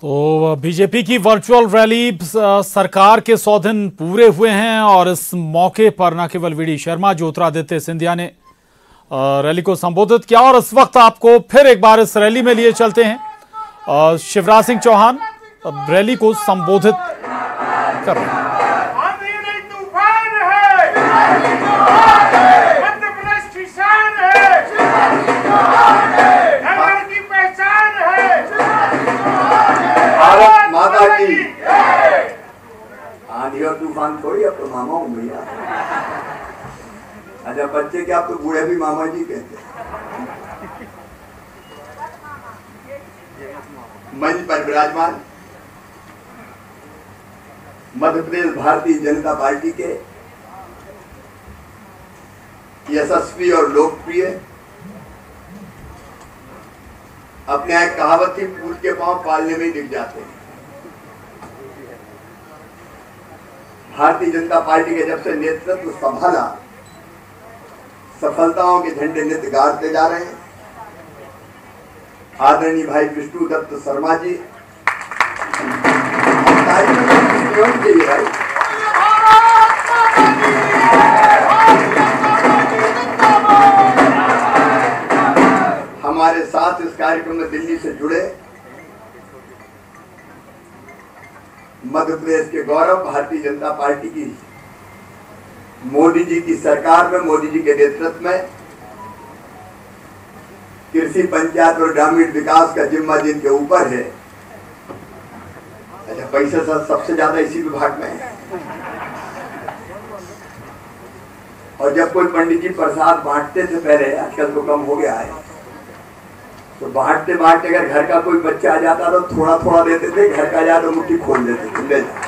तो बीजेपी की virtual rally सरकार के 100 दिन पूरे हुए हैं और इस मौके पर न केवल वीडी शर्मा, ज्योतिरादित्य सिंधिया ने रैली को संबोधित किया और इस वक्त आपको फिर एक बार इस रैली में लिए चलते हैं। शिवराज सिंह चौहान रैली को संबोधित कर रहे हैं। भारत माता की आंधी और तूफान थोड़ी अब तो मामा हूँ भैया। अच्छा बच्चे क्या, अब तो बूढ़े भी मामा जी कहते हैं। मंच पर विराजमान मध्य प्रदेश भारतीय जनता पार्टी के यशस्वी और लोकप्रिय, अपने एक कहावत थी, फूल के पांव पालने में दिख जाते हैं। भारतीय जनता पार्टी के जब से नेतृत्व संभाला, सफलताओं के झंडे नित्य गाड़ते जा रहे हैं। आदरणीय भाई विष्णु दत्त शर्मा जी, चाहिए भाई, हमारे साथ इस कार्यक्रम में दिल्ली से जुड़े मध्य प्रदेश के गौरव, भारतीय जनता पार्टी की मोदी जी की सरकार में, मोदी जी के नेतृत्व में कृषि, पंचायत और ग्रामीण विकास का जिम्मा जिनके ऊपर है। अच्छा पैसा सबसे ज्यादा इसी विभाग में है। और जब कोई पंडित जी प्रसाद बांटते थे पहले, आजकल तो कम हो गया है, तो बांटते बांटते अगर घर का कोई बच्चा आ जाता तो थोड़ा थोड़ा देते थे, घर का जाए तो मुट्ठी खोल देते थे, ले जाओ।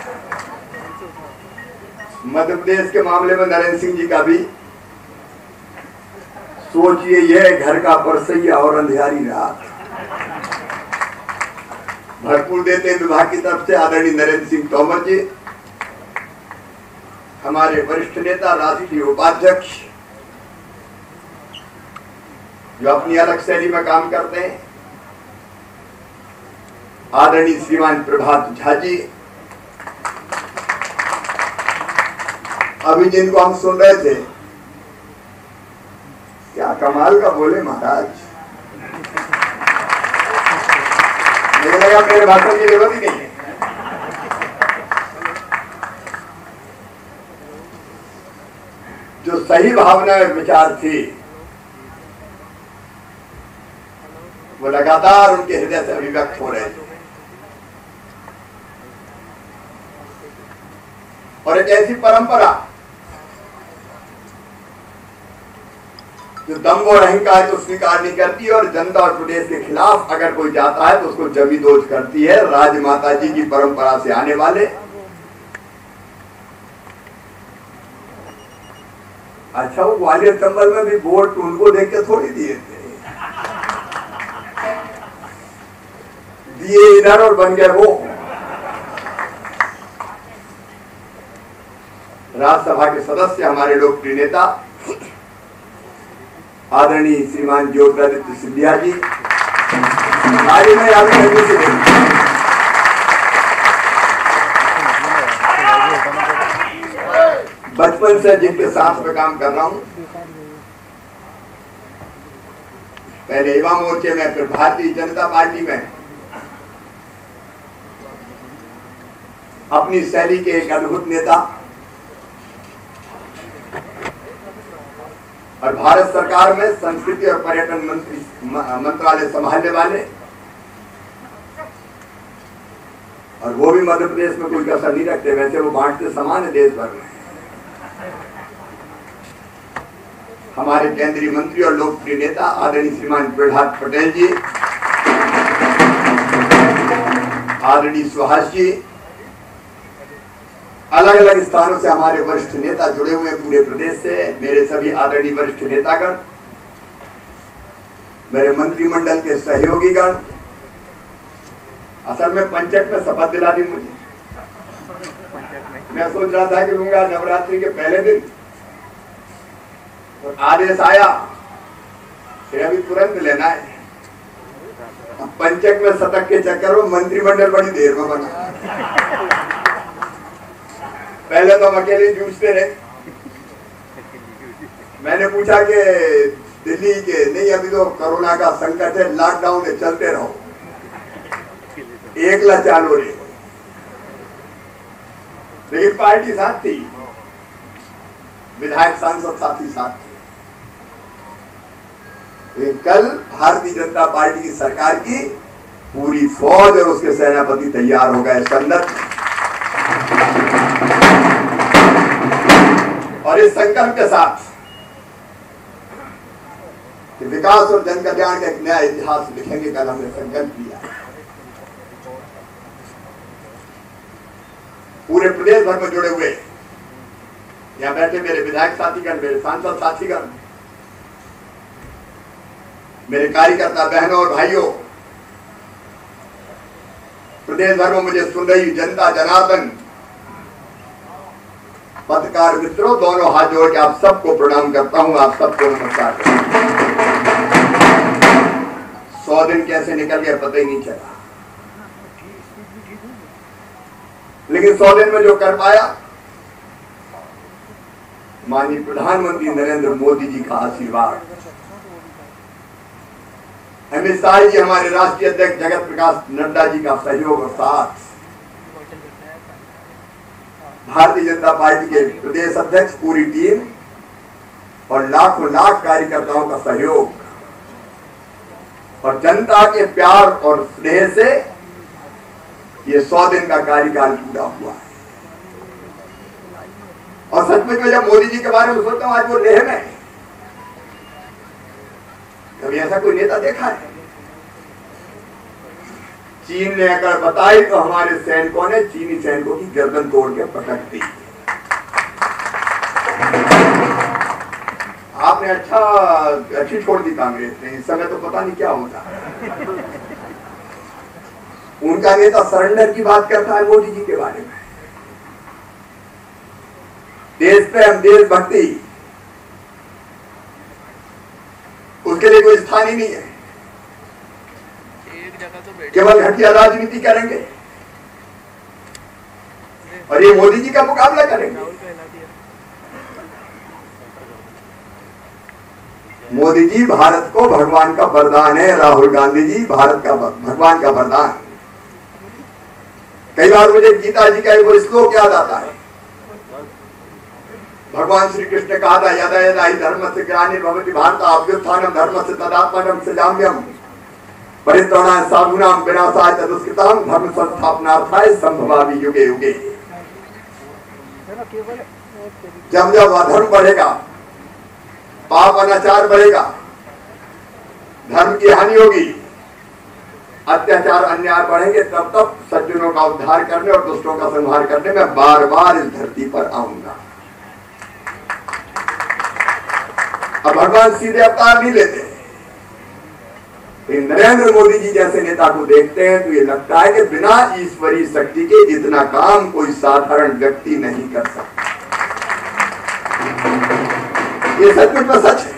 मध्य प्रदेश के मामले में नरेंद्र सिंह जी का भी सोचिए, यह घर का परसैया और अंधियारी रात भरपूर देते विभाग की तरफ से आदरणीय नरेंद्र सिंह तोमर जी, हमारे वरिष्ठ नेता, राष्ट्रीय उपाध्यक्ष, जो अपनी अलग शैली में काम करते हैं, आदरणीय श्रीमान प्रभात झा जी, अभी जिनको हम सुन रहे थे, क्या कमाल का बोले महाराज, मुझे लगा मेरे भाषण की जरूरत ही नहीं है। जो सही भावना और विचार थी वो लगातार उनके हृदय से अभिव्यक्त हो रहे थे। और एक ऐसी परंपरा जो दम्भ और अहंकार को स्वीकार नहीं करती और जनता और प्रदेश के खिलाफ अगर कोई जाता है तो उसको जमीदोज करती है, राजमाता जी की परंपरा से आने वाले। अच्छा वो ग्वालियर चंबल में भी वोट उनको देख के थोड़ी दिए थे, दिए इधर और बन गए वो। राज्यसभा के सदस्य, हमारे लोकप्रिय नेता आदरणीय श्रीमान ज्योतिरादित्य सिंधिया जी, आज मैं आगे से बचपन से जिनके साथ में काम कर रहा हूं, पहले युवा मोर्चे में, फिर भारतीय जनता पार्टी में, अपनी शैली के एक अद्भुत नेता और भारत सरकार में संस्कृति और पर्यटन मंत्रालय संभालने वाले, और वो भी मध्य प्रदेश में कोई कसर नहीं रखते, वैसे वो बांटते समान है देश भर में। हमारे केंद्रीय मंत्री और लोकप्रिय नेता आदरणीय श्रीमान प्रहलाद पटेल जी, आदरणीय सुहास जी, अलग अलग स्थानों से हमारे वरिष्ठ नेता जुड़े हुए पूरे प्रदेश से, मेरे सभी आदरणीय वरिष्ठ नेतागण, मेरे मंत्रिमंडल के सहयोगीगण। असल में पंचक में शपथ दिला दी मुझे, मैं सोच रहा था कि लूंगा नवरात्रि के पहले दिन, और आदेश आया फिर अभी तुरंत लेना है। पंचक में शतक के चक्कर में मंत्रिमंडल बड़ी देर में बना। पहले तो हम अकेले जूझते रहे। मैंने पूछा कि दिल्ली के नहीं, अभी तो कोरोना का संकट है, लॉकडाउन है, चलते रहो, एकला चालू रहे। लेकिन पार्टी साथ थी, विधायक सांसद साथी साथ थे। लेकिन कल भारतीय जनता पार्टी की सरकार की पूरी फौज और उसके सेनापति तैयार हो गए संदर्भ, और इस संकल्प के साथ कि विकास और जन कल्याण का एक नया इतिहास लिखेंगे, कल हमने संकल्प लिया। पूरे प्रदेश भर में जुड़े हुए यहाँ बैठे मेरे विधायक साथीगण, मेरे सांसद साथीगण, मेरे कार्यकर्ता बहनों और भाइयों, प्रदेश भर में मुझे सुन रही जनता जनार्दन, पत्रकार मित्रों, दोनों हाथ जोड़ के आप सबको प्रणाम करता हूं, आप सबको नमस्कार करता हूं। 100 दिन कैसे निकल गए पता ही नहीं चला, लेकिन 100 दिन में जो कर पाया, माननीय प्रधानमंत्री नरेंद्र मोदी जी का आशीर्वाद, अमित शाह जी, हमारे राष्ट्रीय अध्यक्ष जगत प्रकाश नड्डा जी का सहयोग और साथ, भारतीय जनता पार्टी के प्रदेश अध्यक्ष, पूरी टीम और लाखों लाख कार्यकर्ताओं का सहयोग और जनता के प्यार और स्नेह से ये 100 दिन का कार्यकाल पूरा हुआ है। और सचमुच में जब मोदी जी के बारे में सोचता हूं, आज वो लेह में, कभी ऐसा कोई नेता देखा है? चीन ने अगर बताई तो हमारे सैनिकों ने चीनी सैनिकों की गर्दन तोड़ के पटक दी। आपने अच्छी छोड़ दी कांग्रेस ने, इस समय तो पता नहीं क्या होता। उनका नेता सरेंडर की बात करता है मोदी जी के बारे में, देश प्रेम, देशभक्ति, उसके लिए कोई स्थान ही नहीं है। केवल घटिया राजनीति करेंगे और ये मोदी जी का मुकाबला करेंगे। मोदी जी भारत को भगवान का वरदान है, राहुल गांधी जी भारत का भगवान का वरदान। कई बार मुझे गीता जी का वो श्लोक याद आता है। भगवान श्री कृष्ण ने कहा था, यदा यदा हि धर्मस्य ग्लानिर्भवति भारत अभ्युत्थानं धर्मस्य तदात्मनं सृजाम्यहम् परित्राणाय साधूनां विनाशाय च दुष्कृतां धर्म संस्थापनार्थाय संभवामि युगे युगे। जब जब अधर्म बढ़ेगा, पाप अनाचार बढ़ेगा, धर्म की हानि होगी, अत्याचार अन्याय बढ़ेंगे, तब तब सज्जनों का उद्धार करने और दुष्टों का संहार करने में बार बार इस धरती पर आऊंगा। अब भगवान सीधे अवतार नहीं लेते। नरेंद्र मोदी जी जैसे नेता को देखते हैं तो ये लगता है कि बिना ईश्वरीय शक्ति के इतना काम कोई साधारण व्यक्ति नहीं कर सकता। ये सचमुच में सच है।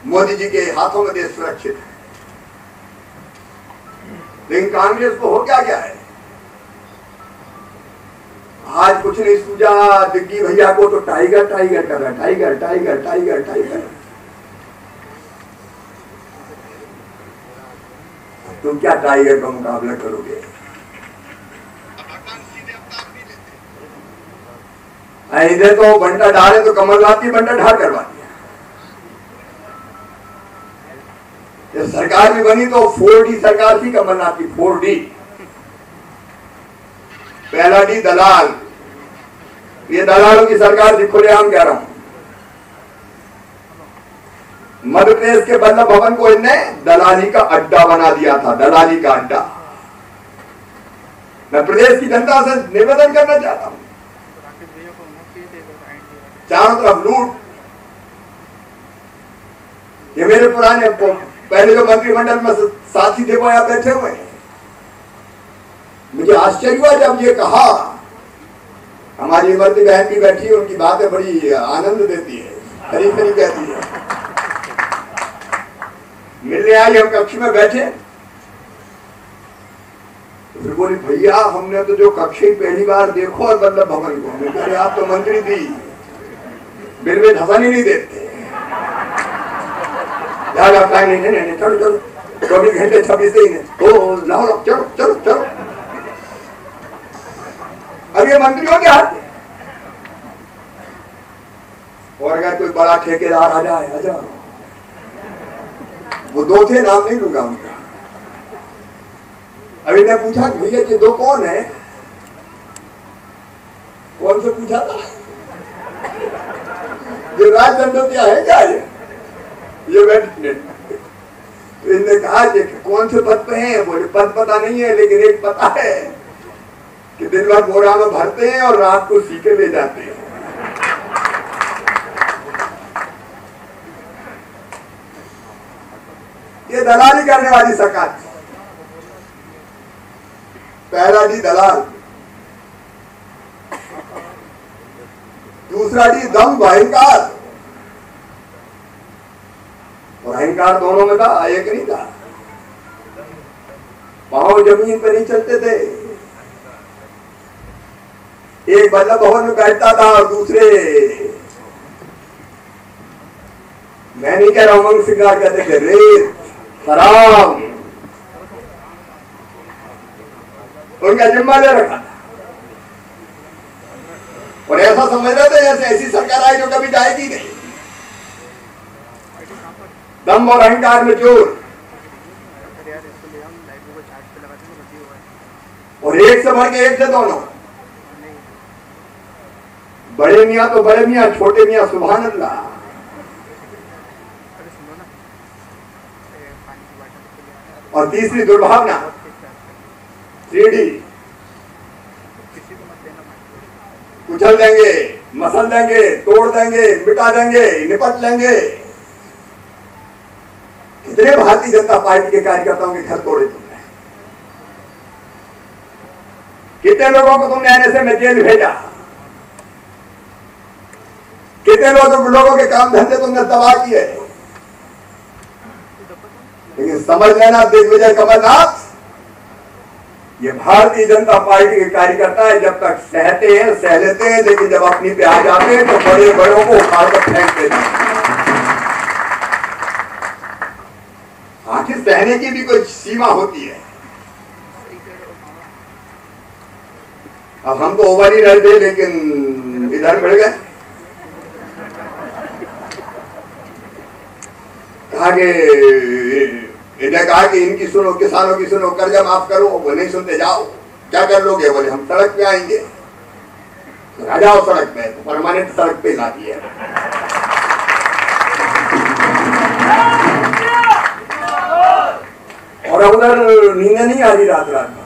मोदी जी के हाथों में देश सुरक्षित है, लेकिन कांग्रेस को हो क्या गया है? आज कुछ नहीं सूझा। दिग्गी भैया को तो टाइगर टाइगर कर रहा है, टाइगर टाइगर टाइगर टाइगर। तुम क्या टाइगर का मुकाबला करोगे? इधर तो बंटा ढाल है तो कमलनाथ की बंटा ढाल करवा दिया। जब सरकार भी बनी तो 4D सरकार थी कमलनाथ की, 4D। पहला डी दलाल, ये दलालों की सरकार थी, खुलेआम कह रहा हूं। मध्य प्रदेश के वल्लभ भवन को इनने दलाली का अड्डा बना दिया था, दलाली का अड्डा। मैं प्रदेश की जनता से निवेदन करना चाहता हूं, चारों तरफ लूट। ये मेरे पुराने पहले जो मंत्रिमंडल में साथी थे वो यहां बैठे हुए हैं। मुझे आश्चर्य हुआ जब ये कहा। हमारी इमरती बहन भी बैठी है, उनकी बातें बड़ी आनंद देती है, खरी खरी कहती है। मिलने आई, हम कक्ष में बैठे, तो फिर बोली भैया हमने तो जो कक्ष ही पहली बार देखो और वल्लभ भवन को, मैं कह रहे आप तो मंत्री थी, बिल में धसानी नहीं देते, नहीं चलो चलो 24 घंटे 26 दिन तो लाओ चलो चलो चलो। अब ये मंत्रियों के हाथ, और अगर कोई बड़ा ठेकेदार आ जाए, वो 2 थे, नाम नहीं लूंगा उनका। अभी ने पूछा भैया ये 2 कौन है, कौन से पूछा था, ये राजदंडोतिया है क्या ये बैठे। इनने कहा कि कौन से पद पे हैं, बोले पद पता नहीं है, लेकिन एक पता है कि दिन भर बोरा में भरते हैं और रात को सीके ले जाते हैं। ये दलाली करने वाली सरकार, पहला डी दलाल, दूसरा डी दम अहंकार, और अहंकार दोनों में था, एक नहीं था। पांव जमीन पे नहीं चलते थे, एक वल्लभ भवन में बैठता था और दूसरे, मैं नहीं कह रहा हूं उमंग सिंगार कहते थे, रेत शराब, उनका जिम्मा ले रखा था। और ऐसा समझ रहे थे जैसे ऐसी सरकार आई जो कभी जाएगी नहीं। दम और अहंकार में चोर, और एक से बढ़ के एक से दोनों, बड़े मियां तो बड़े मियां, छोटे मियां सुभान अल्लाह। और तीसरी दुर्भावना 3D, कुचल देंगे, मसल देंगे, तोड़ देंगे, मिटा देंगे, निपट लेंगे। कितने भारतीय जनता पार्टी के कार्यकर्ताओं के घर तोड़े तुमने, कितने लोगों को तुमने एनएसए में जेल भेजा, कितने लोगों के काम धंधे तुमने तबाह किए। लेकिन समझ लेना दिग्विजय कमलनाथ, ये भारतीय जनता पार्टी के कार्यकर्ता है, जब तक सहते हैं सह लेते हैं, लेकिन जब अपनी पे आ जाते हैं तो बड़े बड़ों को उखाड़ कर फेंक देते हैं। आखिर सहने की भी कोई सीमा होती है। अब हम तो ओवर ही रह थे, लेकिन इधर बढ़ गए। इन्हें कहा कि इनकी सुनो, किसानों की सुनो, कर्जा माफ करो, वो नहीं सुनते, जाओ क्या कर लोगे, बोले हम सड़क पे आएंगे। तो आ जाओ सड़क पे, तो परमानेंट सड़क पे ला दिया। और उधर नींद नहीं आ रही रात रात में,